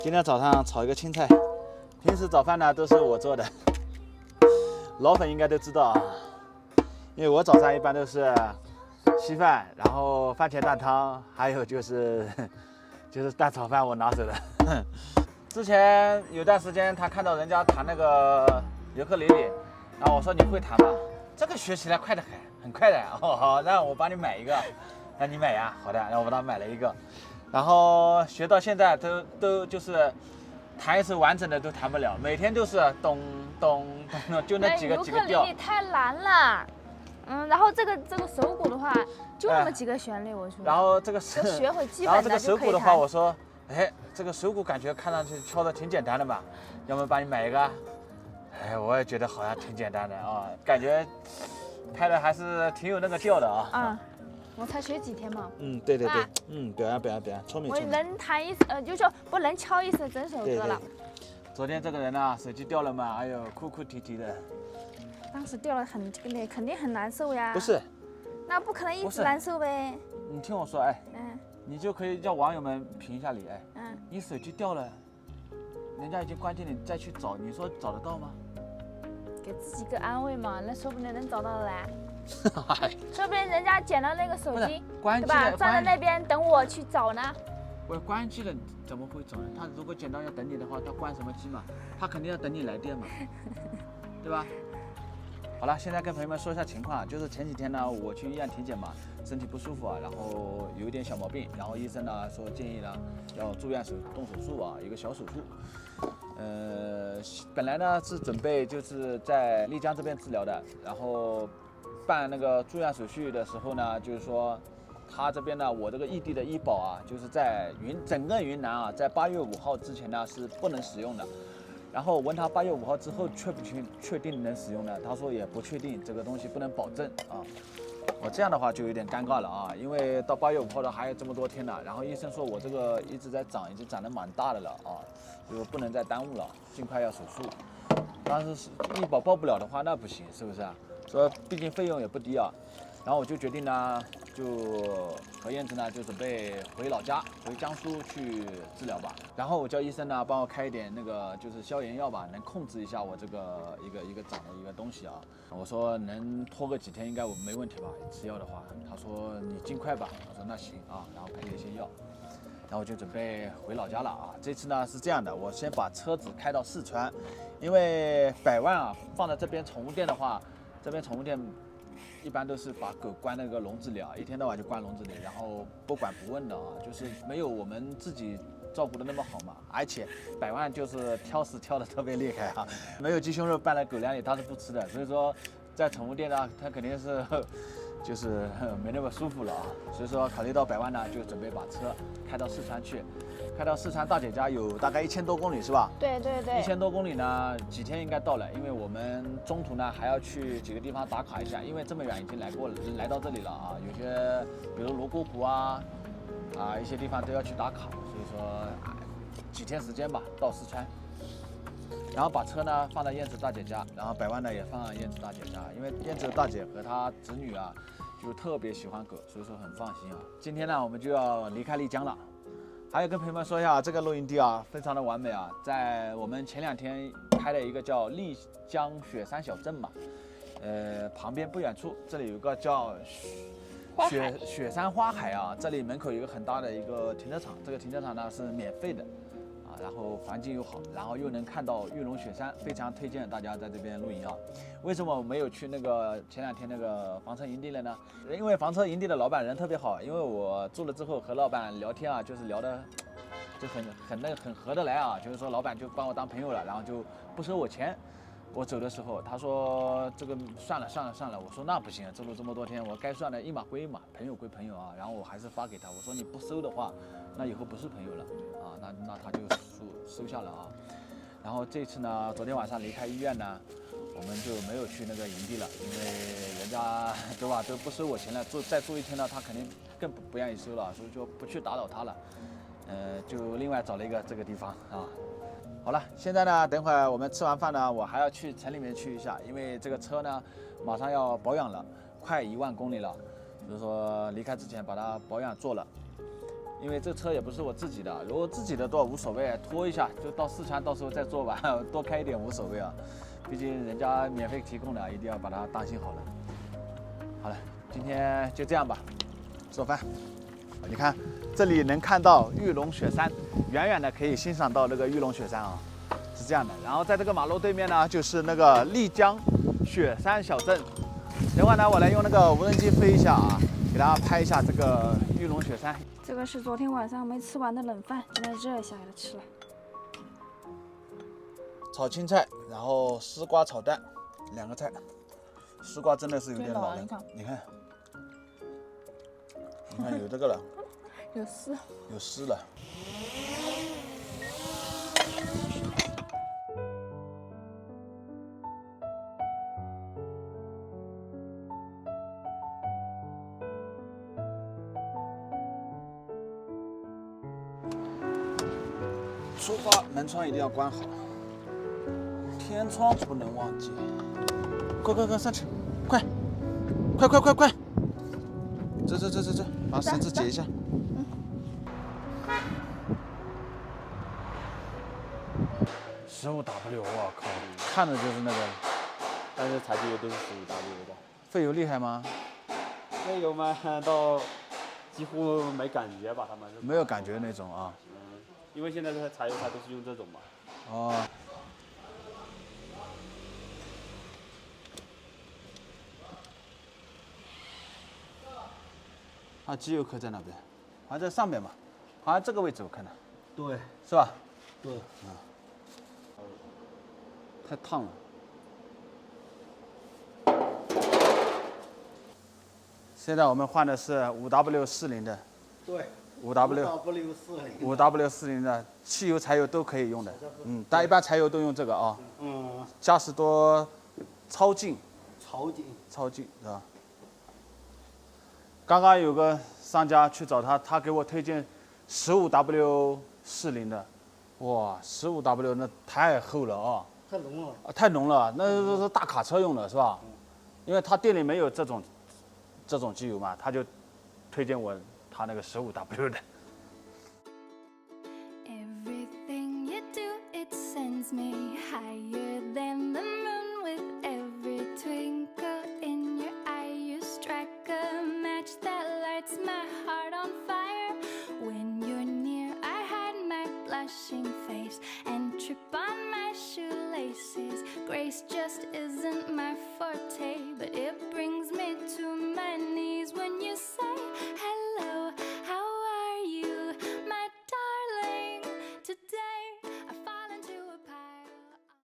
今天早上炒一个青菜，平时早饭呢都是我做的，老粉应该都知道啊，因为我早上一般都是稀饭，然后番茄蛋汤，还有就是蛋炒饭我拿手的。之前有段时间他看到人家弹那个尤克里里，然后我说你会弹吗？这个学起来快得很快的。哦好，那我帮你买一个，那你买呀？好的，然后我帮他买了一个。然后学到现在都就是弹一首完整的都弹不了，每天都是咚咚咚，就那几个调。尤克里里太难了，然后这个手鼓的话就那么几个旋律，我说。然后这个学会基然后这个本的就可以手鼓的话，弹。我说，哎，这个手鼓感觉看上去敲的挺简单的嘛，要不帮你买一个？哎，我也觉得好像挺简单的啊，感觉拍的还是挺有那个调的啊。我才学几天嘛。对，表扬，聪明。我能弹就说不能敲一首整首歌了。昨天这个人呢，手机掉了嘛，哎呦，哭哭啼啼的。当时掉了肯定很难受呀。不是。那不可能一直难受呗。你听我说，哎。你就可以叫网友们评一下你，哎。你手机掉了，人家已经关机了，你再去找，你说找得到吗？给自己一个安慰嘛，那说不定能找到的嘞。说不定人家捡了那个手机，对吧？站在那边等我去找呢。我关机了，怎么会找呢？他如果捡到要等你的话，他关什么机嘛？他肯定要等你来电嘛，对吧？好了，现在跟朋友们说一下情况，就是前几天呢，我去医院体检嘛，身体不舒服啊，然后有一点小毛病，然后医生呢说建议呢要住院动手术啊，一个小手术。本来呢是准备就是在丽江这边治疗的，然后办那个住院手续的时候呢，就是说他这边呢，我这个异地的医保啊，就是在整个云南啊，在8月5号之前呢是不能使用的。然后问他8月5号之后确定能使用呢？他说也不确定，这个东西不能保证啊。我这样的话就有点尴尬了啊，因为到8月5号的还有这么多天呢。然后医生说我这个一直在长，已经长得蛮大的了啊，就不能再耽误了，尽快要手术。但是医保报不了的话，那不行，是不是啊？说毕竟费用也不低啊。然后我就决定呢，就和燕子呢就准备回老家，回江苏去治疗吧。然后我叫医生呢帮我开一点那个就是消炎药吧，能控制一下我这个一个长的一个东西啊。我说能拖个几天应该我没问题吧，吃药的话。他说你尽快吧。我说那行啊，然后开了一些药。然后我就准备回老家了啊。这次呢是这样的，我先把车子开到四川，因为100万啊放在这边宠物店的话，这边宠物店一般都是把狗关那个笼子里啊，一天到晚就关笼子里，然后不管不问的啊，就是没有我们自己照顾的那么好嘛。而且100万就是挑食挑的特别厉害啊，没有鸡胸肉拌在狗粮里他是不吃的，所以说在宠物店呢，他肯定是就是没那么舒服了啊。所以说考虑到100万呢，就准备把车开到四川去。开到四川大姐家有大概1000多公里是吧？对，1000多公里呢，几天应该到了，因为我们中途呢还要去几个地方打卡一下，因为这么远已经来到这里了啊，有些比如罗锅湖啊一些地方都要去打卡，所以说几天时间吧到四川，然后把车呢放在燕子大姐家，然后100万呢也放在燕子大姐家，因为燕子大姐和她侄女啊就特别喜欢狗，所以说很放心啊。今天呢我们就要离开丽江了。还有跟朋友们说一下，这个露营地啊，非常的完美啊，在我们前2天开了一个叫丽江雪山小镇嘛，旁边不远处这里有个叫雪山花海啊，这里门口有一个很大的一个停车场，这个停车场呢是免费的啊，然后环境又好，然后又能看到玉龙雪山，非常推荐大家在这边露营啊。为什么我没有去那个前2天那个房车营地了呢？因为房车营地的老板人特别好，因为我住了之后和老板聊天啊，就是聊的就很合得来啊，就是说老板就把我当朋友了，然后就不收我钱。我走的时候，他说这个算了，我说那不行，走路这么多天，我该算的一码归一码，朋友归朋友啊。然后我还是发给他，我说你不收的话，那以后不是朋友了啊，那他就收下了啊。然后这次呢，昨天晚上离开医院呢，我们就没有去那个营地了，因为人家对吧都不收我钱了，再住1天呢，他肯定更不愿意收了，所以就不去打扰他了。就另外找了一个这个地方啊。好了，现在呢，等会儿我们吃完饭呢，我还要去城里面去一下，因为这个车呢马上要保养了，快1万公里了，所以说离开之前把它保养做了。因为这车也不是我自己的，如果自己的倒无所谓，拖一下就到四川，到时候再做吧，多开一点无所谓啊。毕竟人家免费提供的，一定要把它当心好了。好了，今天就这样吧，做饭。你看，这里能看到玉龙雪山，远远的可以欣赏到那个玉龙雪山啊，是这样的。然后在这个马路对面呢，就是那个丽江雪山小镇。等会呢，我来用那个无人机飞一下啊，给大家拍一下这个玉龙雪山。这个是昨天晚上没吃完的冷饭，现在热一下给它吃了。炒青菜，然后丝瓜炒蛋，2个菜。丝瓜真的是有点老了，你看有这个了，有丝，有丝了。出发，门窗一定要关好，天窗不能忘记。快上去，快！这，把绳子解一下。15W， 我靠，看着就是那个，但是柴机油都是15W的。费油厉害吗？费油嘛，到几乎没感觉吧，他们没有感觉那种啊。因为现在的柴油它都是用这种嘛。哦。啊，机油壳在那边，好像在上面嘛，好像这个位置我看到。对。是吧？对。啊。太烫了。现在我们换的是5W40的。对。5W40的，汽油、柴油都可以用的。但一般柴油都用这个啊。嘉实多超净。超净是吧？刚刚有个商家去找他，他给我推荐15W40的，哇，15W 那太厚了啊！太浓了。太浓了，那是大卡车用的是吧？因为他店里没有这种机油嘛，他就推荐我他那个15W 的。Everything you do, it sends me higher than the moon. With every twinkle in your eye, you strike a match that lights my heart on fire. When you're near, I hide my blushing face and trip on my shoelaces. Grace just isn't my forte, but it brings me to my knees.